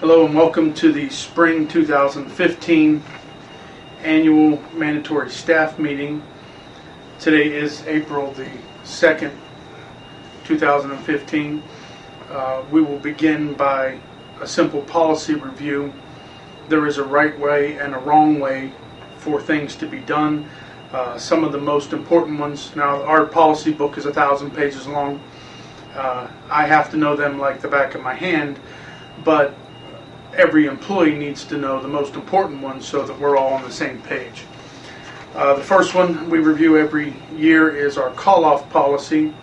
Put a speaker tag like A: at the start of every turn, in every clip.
A: Hello and welcome to the Spring 2015 Annual Mandatory Staff Meeting. Today is April the 2nd, 2015. We will begin by a simple policy review. There is a right way and a wrong way for things to be done. Some of the most important ones, now our policy book is 1,000 pages long. I have to know them like the back of my hand, but every employee needs to know the most important ones so that we're all on the same page. The first one we review every year is our call-off policy.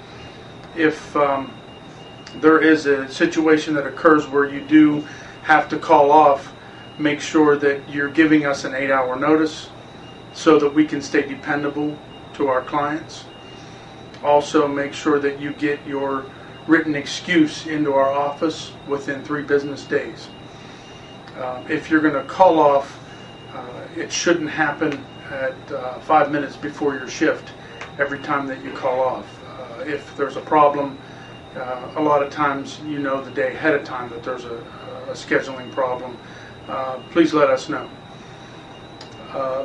A: If there is a situation that occurs where you do have to call off, make sure that you're giving us an 8-hour notice so that we can stay dependable to our clients. Also, make sure that you get your written excuse into our office within 3 business days. If you're going to call off, it shouldn't happen at 5 minutes before your shift every time that you call off. If there's a problem, a lot of times you know the day ahead of time that there's a scheduling problem. Please let us know.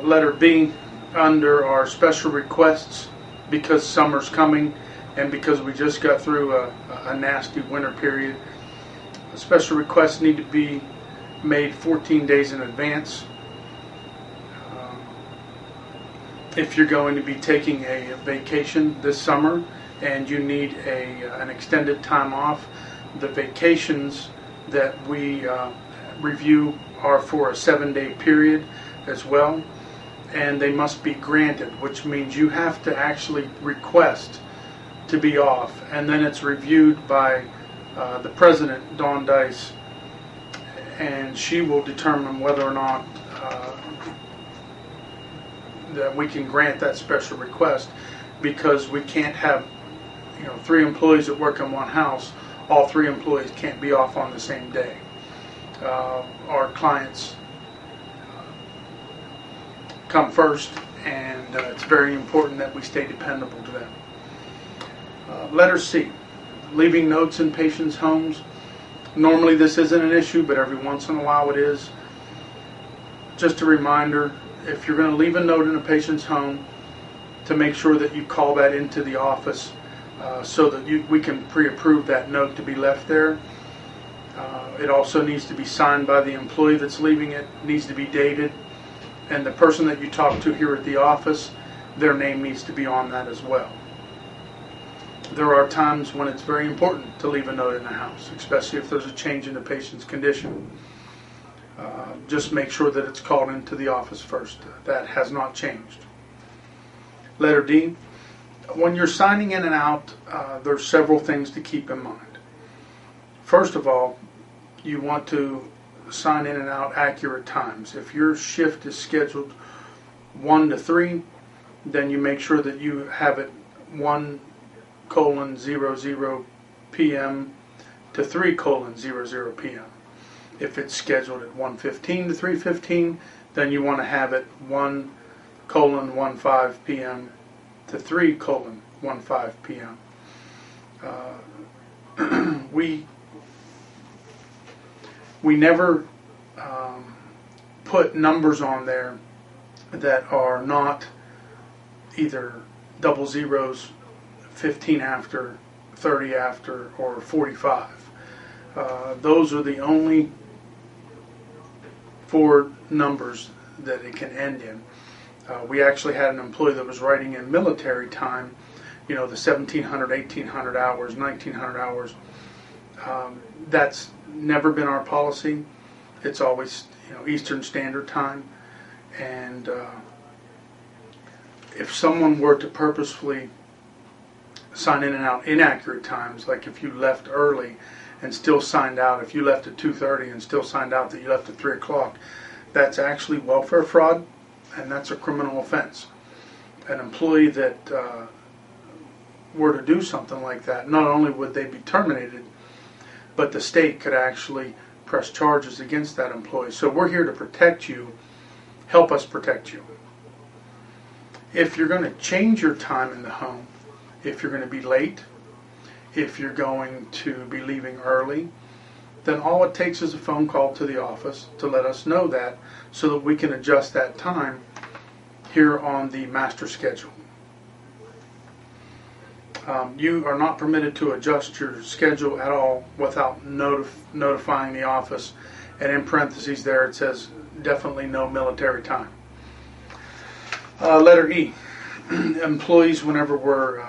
A: Letter B, under our special requests, because summer's coming and because we just got through a nasty winter period, special requests need to be made 14 days in advance. If you're going to be taking a vacation this summer and you need an extended time off, the vacations that we review are for a 7-day period as well, and they must be granted, which means you have to actually request to be off, and then it's reviewed by the president, Dawn Dice, and she will determine whether or not that we can grant that special request, because we can't have 3 employees that work in one house. All 3 employees can't be off on the same day. Our clients come first, and it's very important that we stay dependable to them. Letter C, leaving notes in patients' homes. Normally this isn't an issue, but every once in a while it is. Just a reminder, if you're going to leave a note in a patient's home, to make sure that you call that into the office so that we can pre-approve that note to be left there. It also needs to be signed by the employee that's leaving it, needs to be dated, and the person that you talk to here at the office, their name needs to be on that as well. There are times when it's very important to leave a note in the house, especially if there's a change in the patient's condition. Just make sure that it's called into the office first. That has not changed. Letter D, when you're signing in and out, there's several things to keep in mind. First of all, you want to sign in and out accurate times. If your shift is scheduled 1 to 3, then you make sure that you have it 1:00 p.m. to 3:00 p.m. If it's scheduled at 1:15 to 3:15, then you want to have it 1:15 p.m. to 3:15 p.m. We never put numbers on there that are not either double zeros, 15 after, 30 after, or 45. Those are the only 4 numbers that it can end in. We actually had an employee that was writing in military time, the 1,700, 1,800 hours, 1,900 hours. That's never been our policy. It's always Eastern Standard Time. And if someone were to purposefully sign in and out inaccurate times, like if you left early and still signed out, if you left at 2:30 and still signed out that you left at 3 o'clock, that's actually welfare fraud, and that's a criminal offense. An employee that were to do something like that, not only would they be terminated, but the state could actually press charges against that employee. So we're here to protect you. Help us protect you. If you're going to change your time in the home, if you're going to be late, if you're going to be leaving early, then all it takes is a phone call to the office to let us know that, so that we can adjust that time here on the master schedule. You are not permitted to adjust your schedule at all without notifying the office, and in parentheses there it says definitely no military time. Letter E. Employees, whenever we're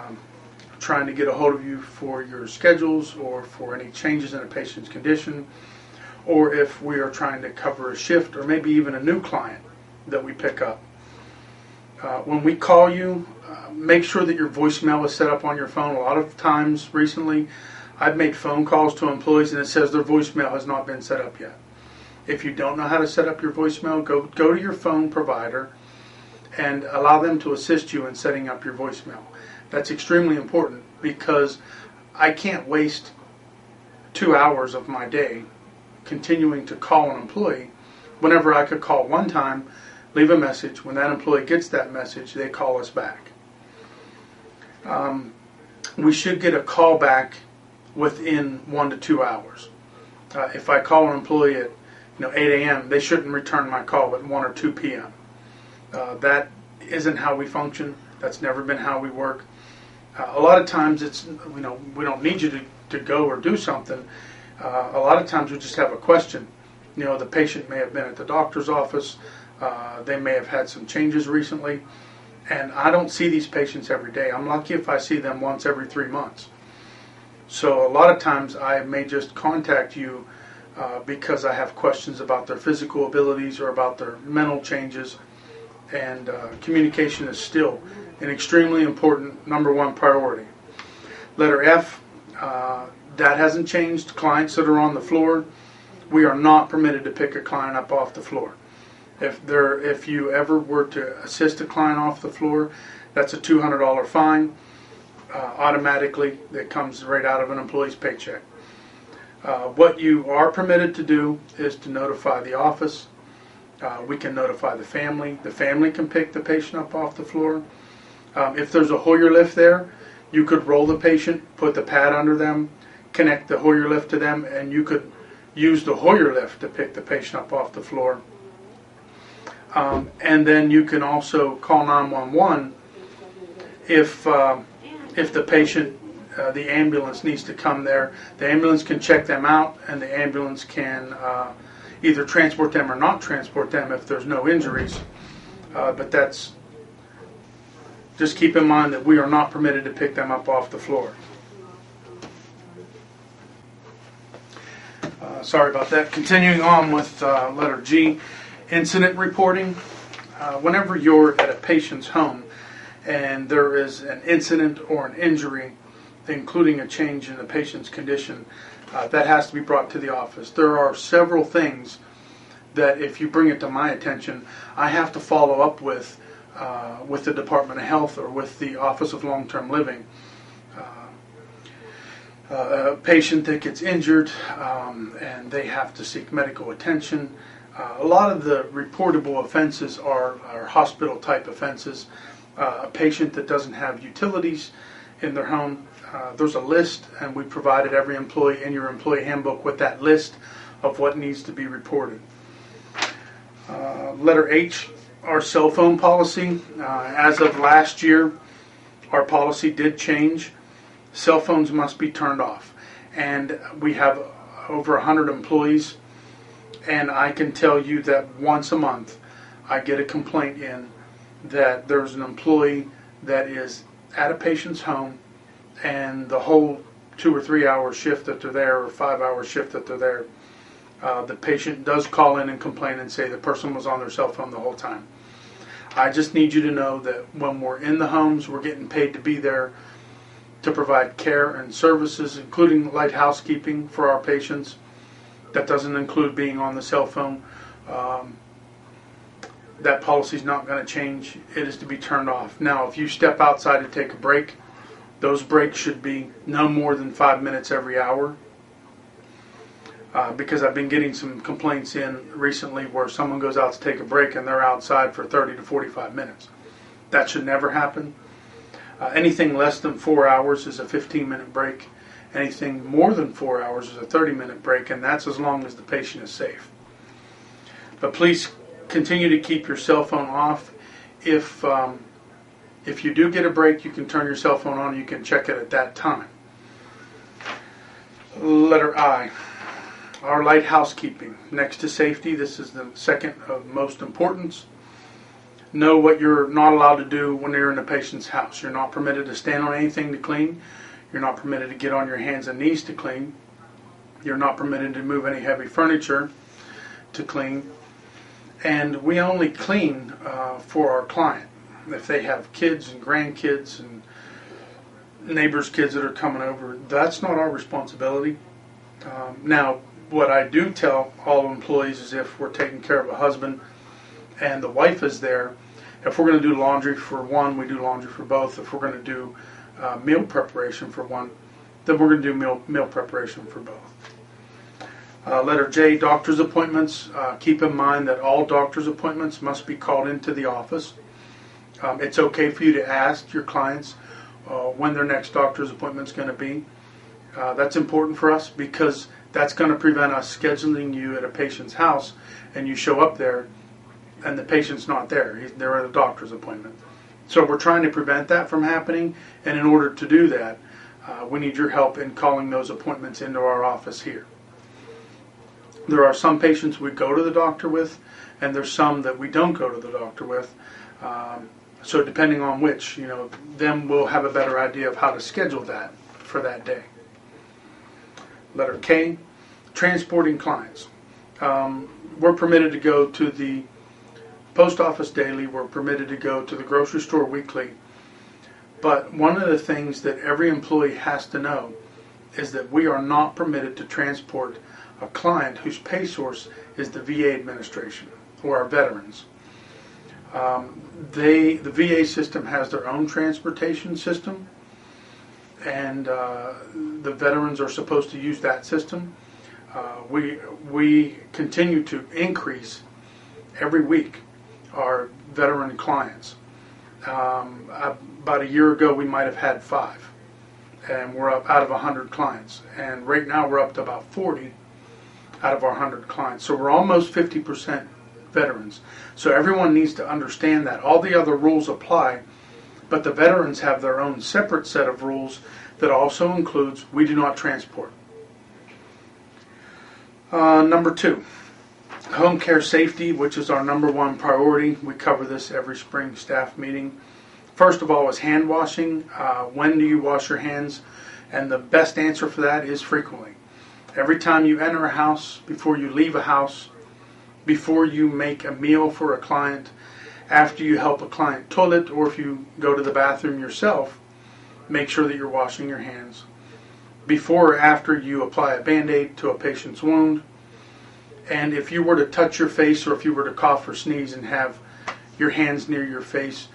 A: trying to get a hold of you for your schedules or for any changes in a patient's condition, or if we are trying to cover a shift or maybe even a new client that we pick up. When we call you, make sure that your voicemail is set up on your phone. A lot of times recently, I've made phone calls to employees and it says their voicemail has not been set up yet. If you don't know how to set up your voicemail, go to your phone provider and allow them to assist you in setting up your voicemail. That's extremely important, because I can't waste 2 hours of my day continuing to call an employee whenever I could call one time, leave a message. When that employee gets that message, they call us back. We should get a call back within 1 to 2 hours. If I call an employee at 8 a.m., they shouldn't return my call at 1 or 2 p.m. That isn't how we function. That's never been how we work. A lot of times it's, we don't need you to go or do something. A lot of times we just have a question. The patient may have been at the doctor's office. They may have had some changes recently. And I don't see these patients every day. I'm lucky if I see them once every 3 months. So a lot of times I may just contact you because I have questions about their physical abilities or about their mental changes. And communication is still an extremely important #1 priority. Letter F, that hasn't changed. Clients that are on the floor, we are not permitted to pick a client up off the floor. If you ever were to assist a client off the floor, that's a $200 fine. Automatically, that comes right out of an employee's paycheck. What you are permitted to do is to notify the office. We can notify the family. The family can pick the patient up off the floor. If there's a Hoyer lift there, you could roll the patient, put the pad under them, connect the Hoyer lift to them, and you could use the Hoyer lift to pick the patient up off the floor. And then you can also call 911 if the patient, the ambulance needs to come there. The ambulance can check them out, and the ambulance can either transport them or not transport them if there's no injuries. But just keep in mind that we are not permitted to pick them up off the floor. Sorry about that. Continuing on with letter G, incident reporting. Whenever you're at a patient's home and there is an incident or an injury, including a change in the patient's condition, that has to be brought to the office. There are several things that if you bring it to my attention, I have to follow up with the Department of Health or with the Office of Long-Term Living. A patient that gets injured and they have to seek medical attention. A lot of the reportable offenses are hospital type offenses. A patient that doesn't have utilities in their home, there's a list, and we provided every employee in your employee handbook with that list of what needs to be reported. Letter H, our cell phone policy. As of last year, our policy did change. Cell phones must be turned off. And we have over 100 employees, and I can tell you that once a month I get a complaint in that there's an employee that is at a patient's home, and the whole 2 or 3 hour shift that they're there, or 5 hour shift that they're there, the patient does call in and complain and say the person was on their cell phone the whole time. I just need you to know that when we're in the homes, we're getting paid to be there to provide care and services, including light housekeeping for our patients. That doesn't include being on the cell phone. That policy is not going to change. It is to be turned off. Now, if you step outside to take a break, those breaks should be no more than 5 minutes every hour. Because I've been getting some complaints in recently where someone goes out to take a break and they're outside for 30 to 45 minutes. That should never happen. Anything less than 4 hours is a 15-minute break, Anything more than 4 hours is a 30-minute break, and that's as long as the patient is safe. But please continue to keep your cell phone off. If you do get a break, you can turn your cell phone on and you can check it at that time. Letter I, our light housekeeping. Next to safety, this is the second of most importance. Know what you're not allowed to do when you're in a patient's house. You're not permitted to stand on anything to clean. You're not permitted to get on your hands and knees to clean. You're not permitted to move any heavy furniture to clean. And we only clean for our client. If they have kids and grandkids and neighbors' kids that are coming over, that's not our responsibility. Now, what I do tell all employees is if we're taking care of a husband and the wife is there, if we're going to do laundry for one, we do laundry for both. If we're going to do meal preparation for one, then we're going to do meal preparation for both. Letter J, doctor's appointments. Keep in mind that all doctor's appointments must be called into the office. It's okay for you to ask your clients when their next doctor's appointment is going to be. That's important for us because that's going to prevent us scheduling you at a patient's house and you show up there and the patient's not there. They're at a doctor's appointment. So we're trying to prevent that from happening, and in order to do that, we need your help in calling those appointments into our office here. There are some patients we go to the doctor with, and there's some that we don't go to the doctor with. So depending on which, then we'll have a better idea of how to schedule that for that day. Letter K, transporting clients. We're permitted to go to the post office daily. We're permitted to go to the grocery store weekly. But one of the things that every employee has to know is that we are not permitted to transport a client whose pay source is the VA administration or our veterans. The VA system has their own transportation system, and the veterans are supposed to use that system. We continue to increase every week our veteran clients. About a year ago, we might have had 5, and we're up out of 100 clients. And right now, we're up to about 40 out of our 100 clients. So we're almost 50% veterans. So everyone needs to understand that. All the other rules apply, but the veterans have their own separate set of rules that also includes we do not transport. Number 2, home care safety, which is our number 1 priority. We cover this every spring staff meeting. First of all is hand washing. When do you wash your hands? And the best answer for that is frequently. Every time you enter a house, before you leave a house, before you make a meal for a client, after you help a client toilet, or if you go to the bathroom yourself, make sure that you're washing your hands. Before or after you apply a Band-Aid to a patient's wound. And if you were to touch your face, or if you were to cough or sneeze and have your hands near your face,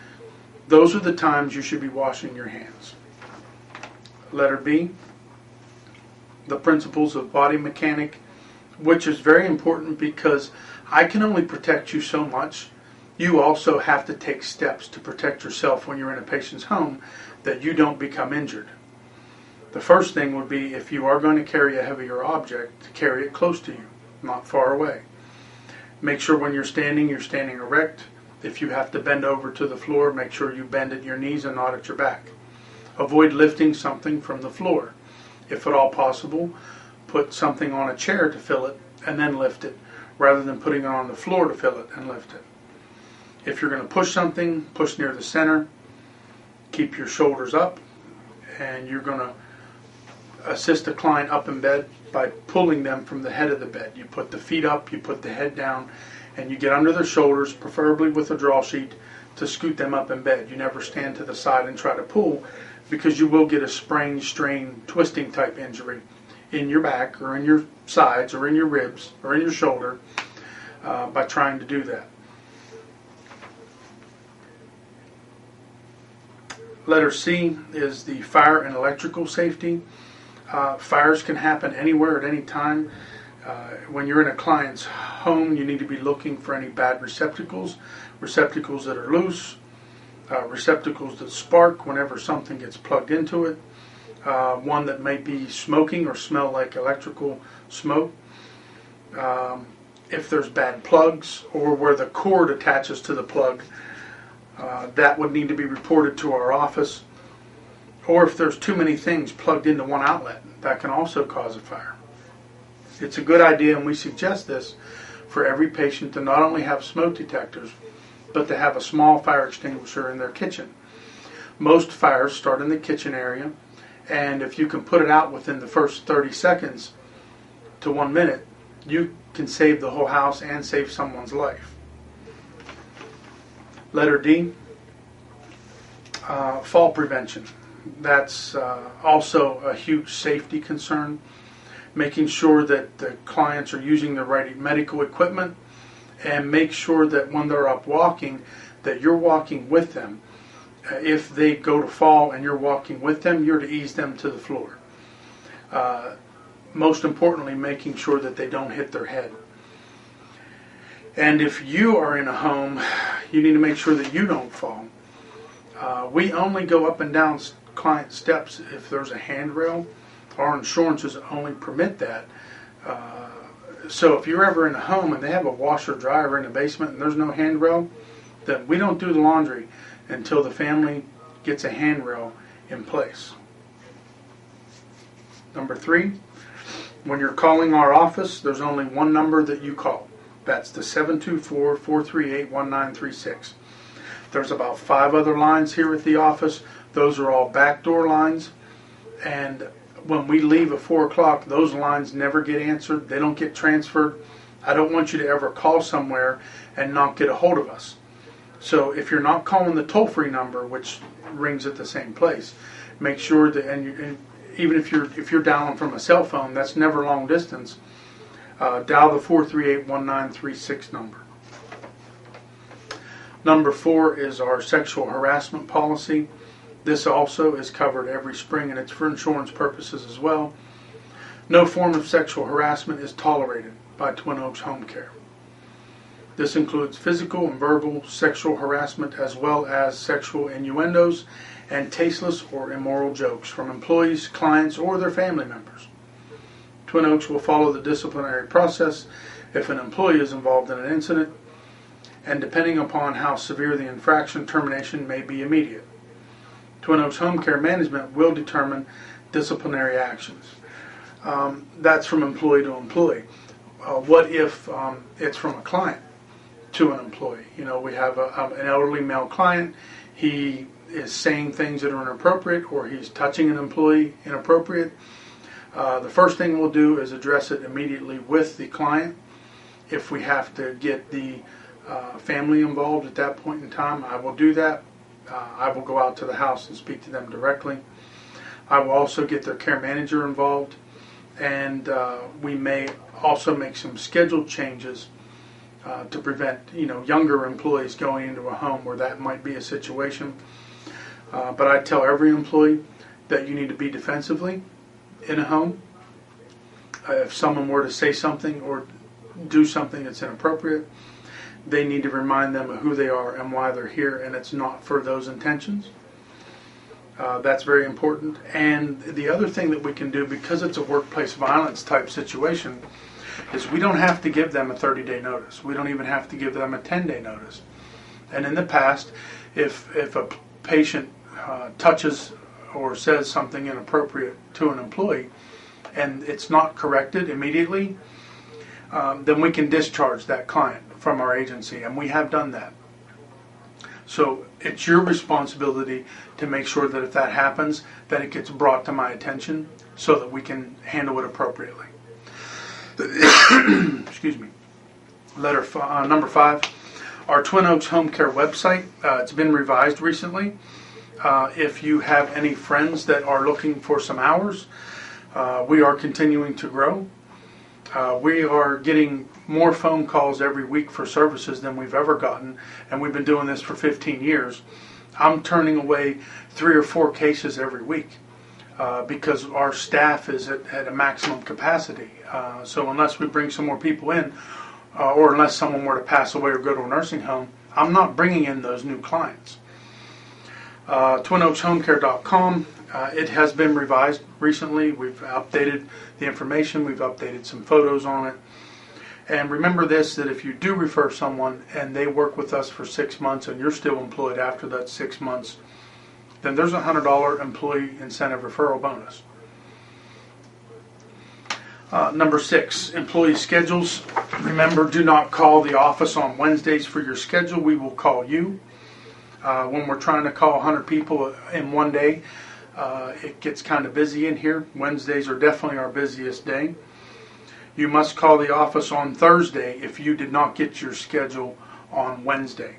A: those are the times you should be washing your hands. Letter B, the principles of body mechanic, which is very important because I can only protect you so much. You also have to take steps to protect yourself when you're in a patient's home that you don't become injured. The first thing would be, if you are going to carry a heavier object, to carry it close to you, not far away. Make sure when you're standing erect. If you have to bend over to the floor, make sure you bend at your knees and not at your back. Avoid lifting something from the floor. If at all possible, put something on a chair to fill it and then lift it, rather than putting it on the floor to fill it and lift it. If you're going to push something, push near the center. Keep your shoulders up, and you're going to assist a client up in bed by pulling them from the head of the bed. You put the feet up, you put the head down, and you get under their shoulders, preferably with a draw sheet, to scoot them up in bed. You never stand to the side and try to pull, because you will get a sprain, strain, twisting type injury in your back or in your sides or in your ribs or in your shoulder by trying to do that. Letter C is the fire and electrical safety. Fires can happen anywhere at any time. When you're in a client's home, you need to be looking for any bad receptacles that are loose, receptacles that spark whenever something gets plugged into it. one that may be smoking or smell like electrical smoke. If there's bad plugs or where the cord attaches to the plug, that would need to be reported to our office. Or if there's too many things plugged into one outlet, that can also cause a fire. It's a good idea, and we suggest this for every patient, to not only have smoke detectors, but to have a small fire extinguisher in their kitchen. Most fires start in the kitchen area, and if you can put it out within the first 30 seconds to 1 minute, you can save the whole house and save someone's life. Letter D, fall prevention. That's also a huge safety concern. Making sure that the clients are using the right medical equipment, and make sure that when they're up walking, that you're walking with them. If they go to fall and you're walking with them, you're to ease them to the floor. Most importantly, making sure that they don't hit their head. And if you are in a home, you need to make sure that you don't fall. We only go up and down client steps if there's a handrail. Our insurances only permit that. So if you're ever in a home and they have a washer dryer in the basement and there's no handrail, then we don't do the laundry until the family gets a handrail in place. Number 3, when you're calling our office, there's only one number that you call. That's the 724-438-1936. There's about 5 other lines here at the office. Those are all backdoor lines, and when we leave at 4 o'clock, those lines never get answered. They don't get transferred. I don't want you to ever call somewhere and not get a hold of us. So if you're not calling the toll-free number, which rings at the same place, make sure that, and even if you're dialing from a cell phone, that's never long distance, dial the 438-1936 number. Number 4 is our sexual harassment policy. This also is covered every spring, and it's for insurance purposes as well. No form of sexual harassment is tolerated by Twin Oaks Home Care. This includes physical and verbal sexual harassment, as well as sexual innuendos and tasteless or immoral jokes from employees, clients, or their family members. Twin Oaks will follow the disciplinary process if an employee is involved in an incident, and depending upon how severe the infraction, termination may be immediate. Twin Oaks Home Care Management will determine disciplinary actions. That's from employee to employee. What if it's from a client to an employee? You know, we have an elderly male client. He is saying things that are inappropriate, or he's touching an employee inappropriate. The first thing we'll do is address it immediately with the client. If we have to get the family involved at that point in time, I will do that. I will go out to the house and speak to them directly. I will also get their care manager involved, and we may also make some schedule changes to prevent, younger employees going into a home where that might be a situation. But I tell every employee that you need to be defensively in a home. If someone were to say something or do something that's inappropriate, they need to remind them of who they are and why they're here, and it's not for those intentions. That's very important. And the other thing that we can do, because it's a workplace violence type situation, is we don't have to give them a 30-day notice. We don't even have to give them a 10-day notice. And in the past, if a patient touches or says something inappropriate to an employee and it's not corrected immediately, then we can discharge that client from our agency, and we have done that. So it's your responsibility to make sure that if that happens, that it gets brought to my attention so that we can handle it appropriately. Excuse me. Number 5, our Twin Oaks Home Care website. It's been revised recently. If you have any friends that are looking for some hours, we are continuing to grow. We are getting more phone calls every week for services than we've ever gotten, and we've been doing this for 15 years. I'm turning away 3 or 4 cases every week because our staff is at a maximum capacity. So unless we bring some more people in, or unless someone were to pass away or go to a nursing home, I'm not bringing in those new clients. TwinOaksHomeCare.com. It has been revised recently. We've updated the information. We've updated some photos on it. And remember this, that if you do refer someone and they work with us for 6 months and you're still employed after that 6 months, then there's a $100 employee incentive referral bonus. Number 6, employee schedules. Remember, do not call the office on Wednesdays for your schedule. We will call you. When we're trying to call 100 people in one day, it gets kind of busy in here. Wednesdays are definitely our busiest day. You must call the office on Thursday if you did not get your schedule on Wednesday,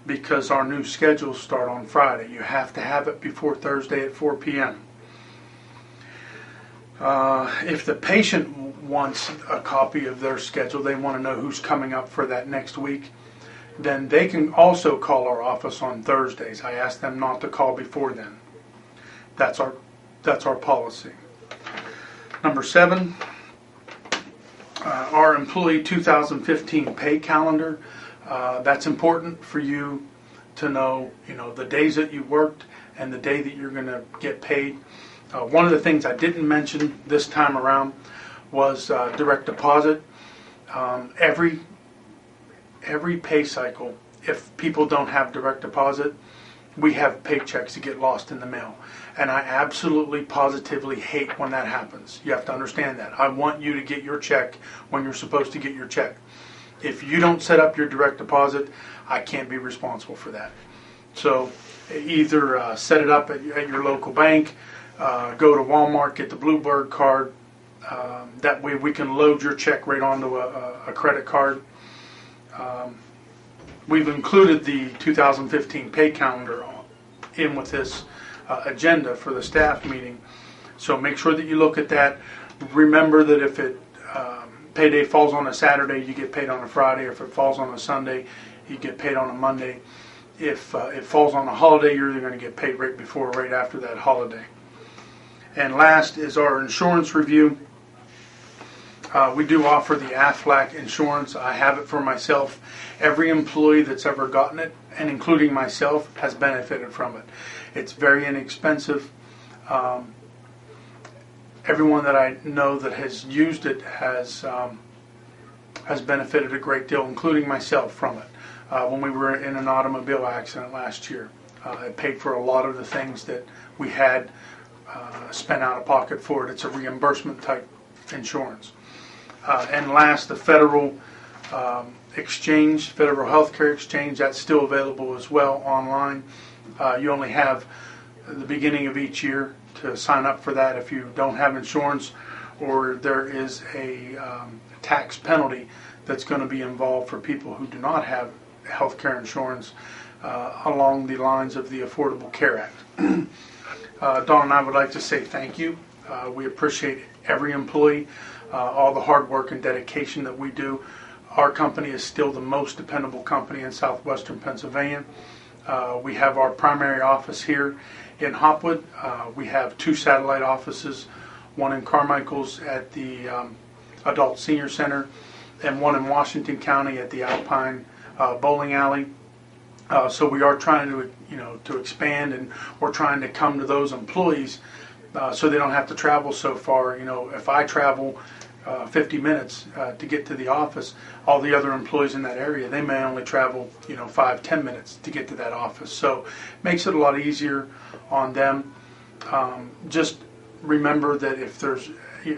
A: because our new schedules start on Friday. You have to have it before Thursday at 4 p.m. If the patient wants a copy of their schedule, they want to know who's coming up for that next week, then they can also call our office on Thursdays. I ask them not to call before then. That's our policy. Number 7, our employee 2015 pay calendar. That's important for you to know, the days that you worked and the day that you're going to get paid. One of the things I didn't mention this time around was direct deposit. Every pay cycle, if people don't have direct deposit, we have paychecks that get lost in the mail. And I absolutely, positively hate when that happens. You have to understand that. I want you to get your check when you're supposed to get your check. If you don't set up your direct deposit, I can't be responsible for that. So either set it up at your local bank, go to Walmart, get the Bluebird card. That way we can load your check right onto a credit card. We've included the 2015 pay calendar in with this agenda for the staff meeting. So make sure that you look at that. Remember that if payday falls on a Saturday, you get paid on a Friday. If it falls on a Sunday, you get paid on a Monday. If it falls on a holiday, you're either going to get paid right before or right after that holiday. And last is our insurance review. We do offer the Aflac insurance. I have it for myself. Every employee that's ever gotten it, and including myself, has benefited from it. It's very inexpensive. Everyone that I know that has used it has benefited a great deal, including myself, from it. When we were in an automobile accident last year, it paid for a lot of the things that we had spent out of pocket for it. It's a reimbursement type insurance. And last, the federal exchange, federal healthcare exchange, that's still available as well online. You only have the beginning of each year to sign up for that if you don't have insurance, or there is a tax penalty that's going to be involved for people who do not have healthcare insurance along the lines of the Affordable Care Act. Dawn and I would like to say thank you. We appreciate every employee, all the hard work and dedication that we do. Our company is still the most dependable company in southwestern Pennsylvania. We have our primary office here in Hopwood. We have 2 satellite offices, one in Carmichael's at the Adult Senior Center, and one in Washington County at the Alpine Bowling Alley. So we are trying to expand, and we're trying to come to those employees so they don't have to travel so far. If I travel 50 minutes to get to the office, all the other employees in that area, they may only travel 5-10 minutes to get to that office. So it makes it a lot easier on them. Just remember that if there's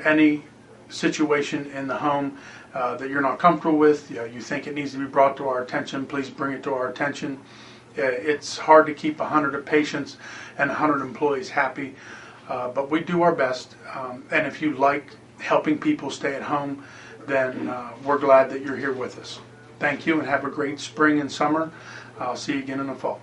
A: any situation in the home that you're not comfortable with, you think it needs to be brought to our attention, please bring it to our attention. It's hard to keep 100 patients and 100 employees happy, but we do our best. And if you like helping people stay at home, then we're glad that you're here with us. Thank you, and have a great spring and summer. I'll see you again in the fall.